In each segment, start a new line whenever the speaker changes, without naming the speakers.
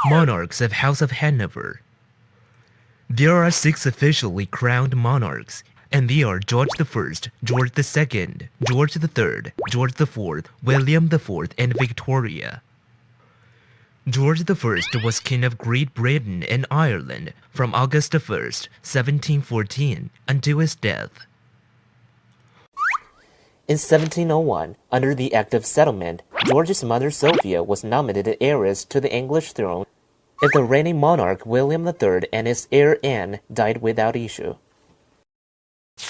Monarchs of House of Hanover. There are 6 officially crowned monarchs, and they are George I, George II, George III, George IV, William IV, and Victoria. George I was King of Great Britain and Ireland from August 1, 1714, until his death. In 1701, under the Act of Settlement, George's mother Sophia was nominated heiress to the English throne if the reigning monarch William III and his heir Anne died without issue.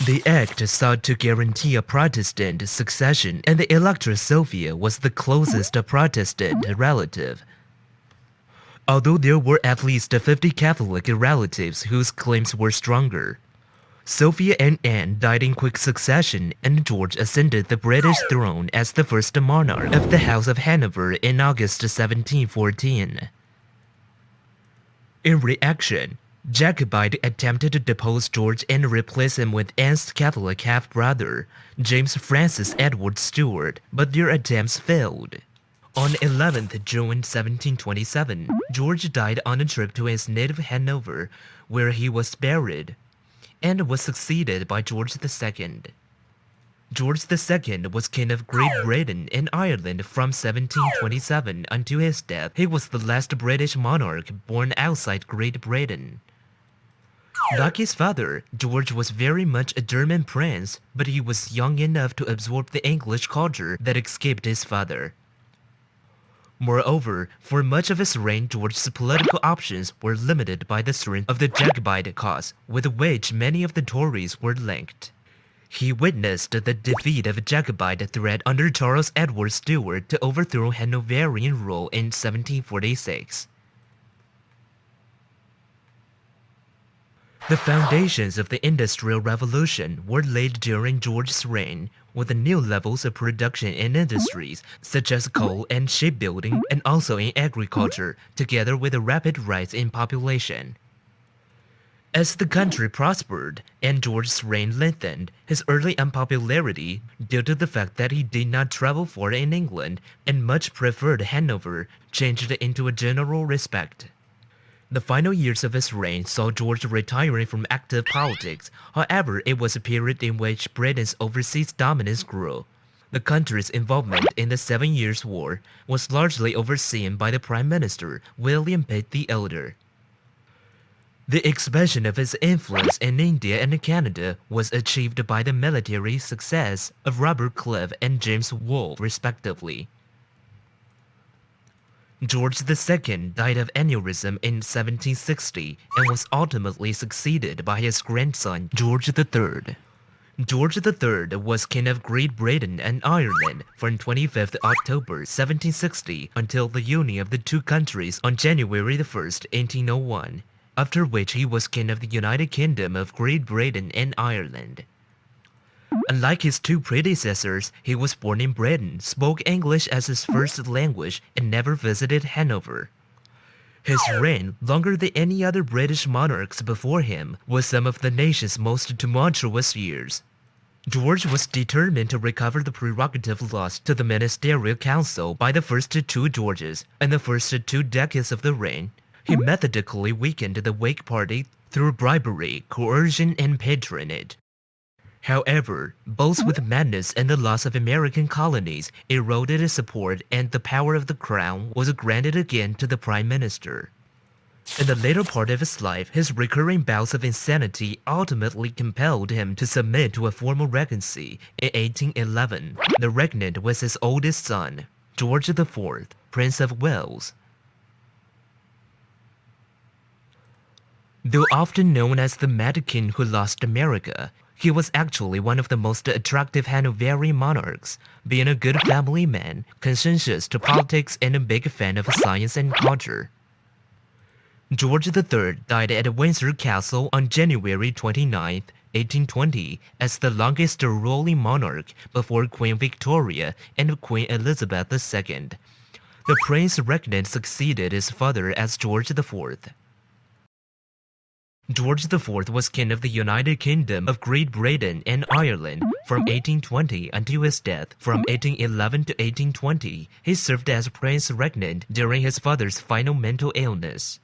The act sought to guarantee a Protestant succession, and the Electress Sophia was the closest Protestant relative. Although there were at least 50 Catholic relatives whose claims were stronger. Sophia and Anne died in quick succession, and George ascended the British throne as the first monarch of the House of Hanover in August 1714. In reaction, Jacobite attempted to depose George and replace him with Anne's Catholic half-brother, James Francis Edward Stuart, but their attempts failed. On 11th June 1727, George died on a trip to his native Hanover, where he was buried, and was succeeded by George II. George II was King of Great Britain and Ireland from 1727 until his death. He was the last British monarch born outside Great Britain. Like his father, George was very much a German prince, but he was young enough to absorb the English culture that escaped his father. Moreover, for much of his reign, George's political options were limited by the strength of the Jacobite cause, with which many of the Tories were linked. He witnessed the defeat of a Jacobite threat under Charles Edward Stuart to overthrow Hanoverian rule in 1746. The foundations of the Industrial Revolution were laid during George's reign, with the new levels of production in industries such as coal and shipbuilding, and also in agriculture, together with a rapid rise in population. As the country prospered and George's reign lengthened, his early unpopularity, due to the fact that he did not travel far in England and much preferred Hanover, changed into a general respect. The final years of his reign saw George retiring from active politics. However, it was a period in which Britain's overseas dominance grew. The country's involvement in the 7 Years' War was largely overseen by the Prime Minister, William Pitt the Elder. The expansion of his influence in India and Canada was achieved by the military success of Robert Clive and James Wolfe, respectively. George II died of aneurysm in 1760 and was ultimately succeeded by his grandson George III. George III was King of Great Britain and Ireland from 25th October 1760 until the union of the two countries on January 1, 1801, after which he was King of the United Kingdom of Great Britain and Ireland. Unlike his two predecessors, he was born in Britain, spoke English as his first language, and never visited Hanover. His reign, longer than any other British monarchs before him, was some of the nation's most tumultuous years. George was determined to recover the prerogative lost to the ministerial council by the first two Georges. In the first 2 decades of the reign, he methodically weakened the Whig Party through bribery, coercion, and patronage. However, both with madness and the loss of American colonies eroded his support, and the power of the crown was granted again to the prime minister. In the later part of his life, his recurring bouts of insanity ultimately compelled him to submit to a formal regency. In 1811, the regnant was his oldest son, George IV, Prince of Wales. Though often known as the Mad King who lost America, he was actually one of the most attractive Hanoverian monarchs, being a good family man, conscientious to politics, and a big fan of science and culture. George III died at Windsor Castle on January 29, 1820, as the longest ruling monarch before Queen Victoria and Queen Elizabeth II. The prince regnant succeeded his father as George IV. George IV was king of the United Kingdom of Great Britain and Ireland from 1820 until his death. From 1811 to 1820, he served as prince regnant during his father's final mental illness.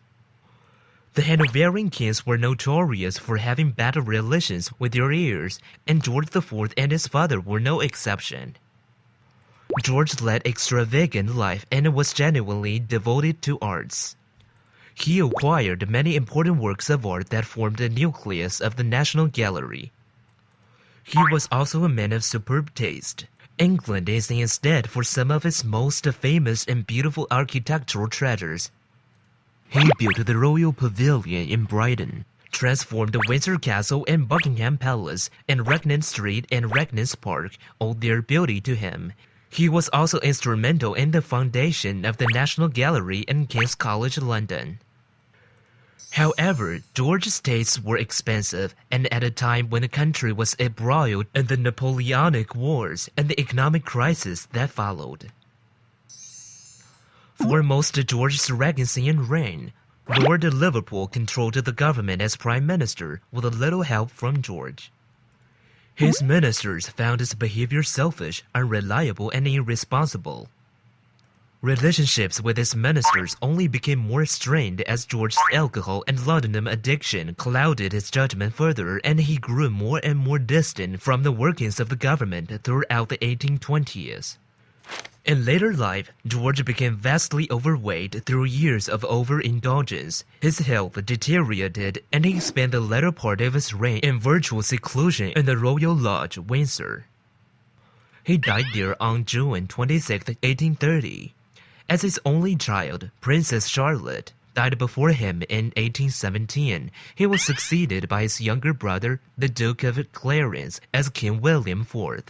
The Hanoverian kings were notorious for having bad relations with their heirs, and George IV and his father were no exception. George led extravagant life and was genuinely devoted to arts. He acquired many important works of art that formed the nucleus of the National Gallery. He was also a man of superb taste. England is instead for some of its most famous and beautiful architectural treasures. He built the Royal Pavilion in Brighton, transformed the Windsor Castle and Buckingham Palace, and Regent Street and Regent's Park owed their beauty to him. He was also instrumental in the foundation of the National Gallery in King's College London. However, George's tastes were expensive, and at a time when the country was embroiled in the Napoleonic Wars and the economic crisis that followed. For most of George's Regency reign, Lord Liverpool controlled the government as Prime Minister with a little help from George. His ministers found his behavior selfish, unreliable, and irresponsible. Relationships with his ministers only became more strained as George's alcohol and laudanum addiction clouded his judgment further, and he grew more and more distant from the workings of the government throughout the 1820s. In later life, George became vastly overweight through years of overindulgence. His health deteriorated, and he spent the latter part of his reign in virtual seclusion in the Royal Lodge, Windsor. He died there on June 26, 1830. As his only child, Princess Charlotte died before him in 1817. He was succeeded by his younger brother, the Duke of Clarence, as King William IV.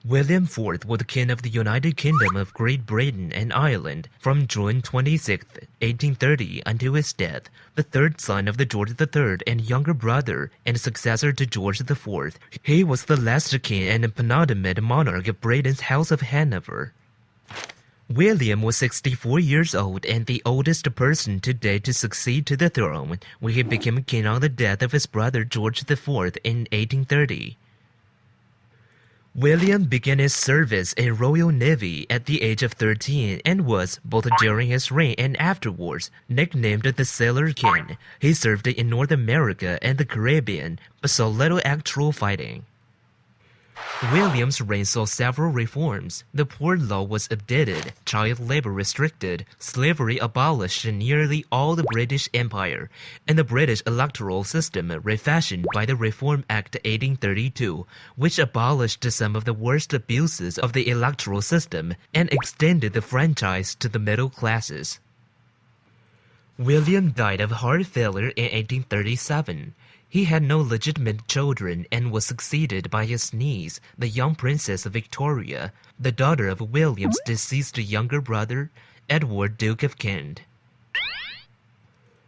William IV was king of the United Kingdom of Great Britain and Ireland from June 26, 1830 until his death, the third son of the George III and younger brother and successor to George IV. He was the last king and penultimate monarch of Britain's House of Hanover. William was 64 years old and the oldest person to date to succeed to the throne when he became king on the death of his brother George IV in 1830. William began his service in Royal Navy at the age of 13 and was, both during his reign and afterwards, nicknamed the Sailor King. He served in North America and the Caribbean, but saw little actual fighting. William's reign saw several reforms. The Poor Law was updated, child labor restricted, slavery abolished in nearly all the British Empire, and the British electoral system refashioned by the Reform Act 1832, which abolished some of the worst abuses of the electoral system and extended the franchise to the middle classes. William died of heart failure in 1837. He had no legitimate children and was succeeded by his niece, the young Princess Victoria, the daughter of William's deceased younger brother, Edward, Duke of Kent.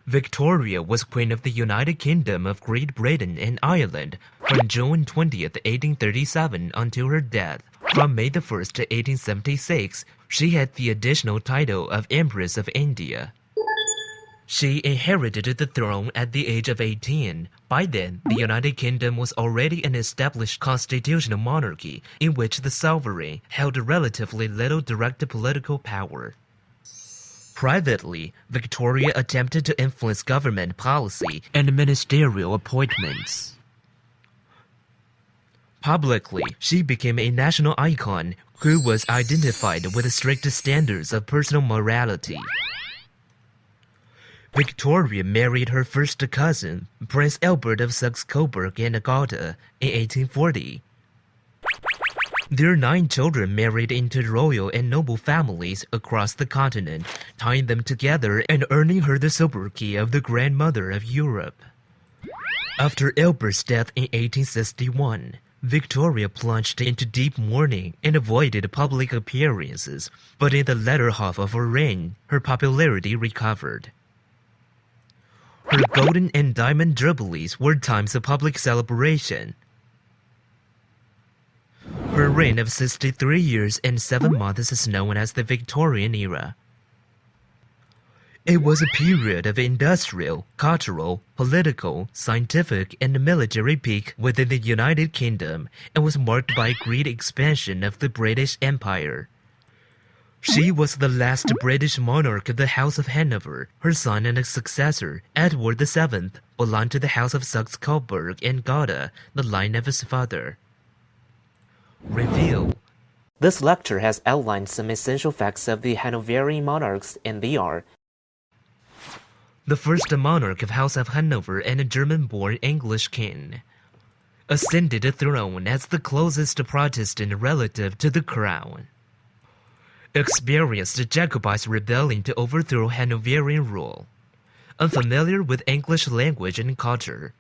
Victoria was Queen of the United Kingdom of Great Britain and Ireland from June 20, 1837 until her death. From May 1, 1876, she had the additional title of Empress of India. She inherited the throne at the age of 18. By then, the United Kingdom was already an established constitutional monarchy in which the sovereign held relatively little direct political power. Privately, Victoria attempted to influence government policy and ministerial appointments. Publicly, she became a national icon who was identified with strict standards of personal morality. Victoria married her first cousin, Prince Albert of Saxe-Coburg and Gotha, in 1840. Their 9 children married into royal and noble families across the continent, tying them together and earning her the sobriquet of the Grandmother of Europe. After Albert's death in 1861, Victoria plunged into deep mourning and avoided public appearances, but in the latter half of her reign, her popularity recovered. Her golden and diamond jubilees were times of public celebration. Her reign of 63 years and 7 months is known as the Victorian era. It was a period of industrial, cultural, political, scientific, and military peak within the United Kingdom and was marked by a great expansion of the British Empire. She was the last British monarch of the House of Hanover. Her son and successor, Edward VII, belonged to the House of Saxe-Coburg and Gotha, the line of his father. Review. This lecture has outlined some essential facts of the Hanoverian monarchs, and they are: the first monarch of House of Hanover and a German-born English king, ascended the throne as the closest Protestant relative to the crown, experienced Jacobite rebellion to overthrow Hanoverian rule, unfamiliar with English language and culture,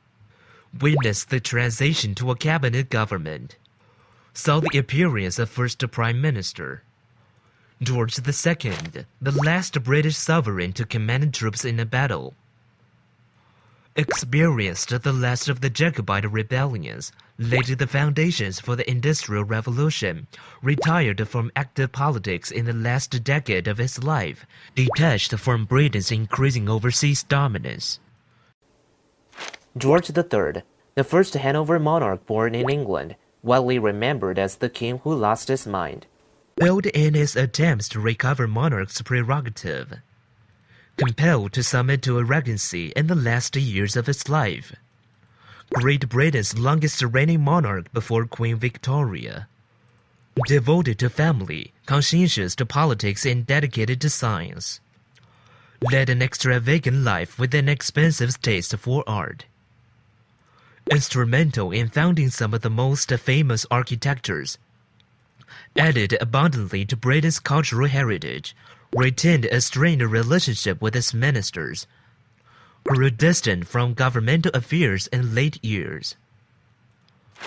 witnessed the transition to a cabinet government, saw the appearance of first Prime Minister, George II, the last British sovereign to command troops in a battle, experienced the last of the Jacobite rebellions, laid the foundations for the Industrial Revolution, retired from active politics in the last decade of his life, detached from Britain's increasing overseas dominance. George III, the first Hanover monarch born in England, widely remembered as the king who lost his mind, failed in his attempts to recover monarch's prerogative, compelled to submit to a regency in the last years of his life, Great Britain's longest reigning monarch before Queen Victoria, devoted to family, conscientious to politics, and dedicated to science, led an extravagant life with an expensive taste for art, instrumental in founding some of the most famous architectures, added abundantly to Britain's cultural heritage, retained a strained relationship with its ministers, grew distant from governmental affairs in late years.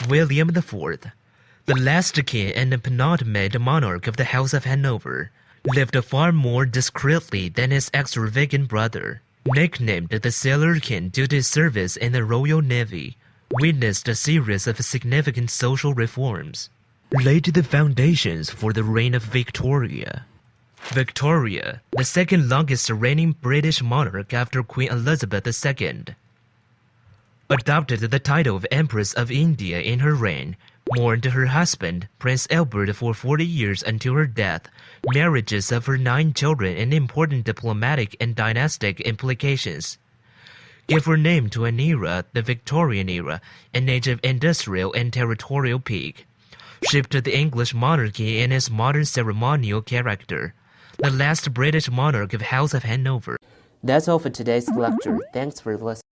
William IV, the last king and penultimate monarch of the House of Hanover, lived far more discreetly than his extravagant brother. Nicknamed the Sailor King due to his service in the Royal Navy, witnessed a series of significant social reforms, laid the foundations for the reign of Victoria. Victoria, the second longest reigning British monarch after Queen Elizabeth II, adopted the title of Empress of India in her reign, mourned her husband, Prince Albert, for 40 years until her death, marriages of her 9 children and important diplomatic and dynastic implications, gave her name to an era, the Victorian era, an age of industrial and territorial peak, shaped the English monarchy in its modern ceremonial character, the last British monarch of House of Hanover. That's all for today's lecture. Thanks for listening.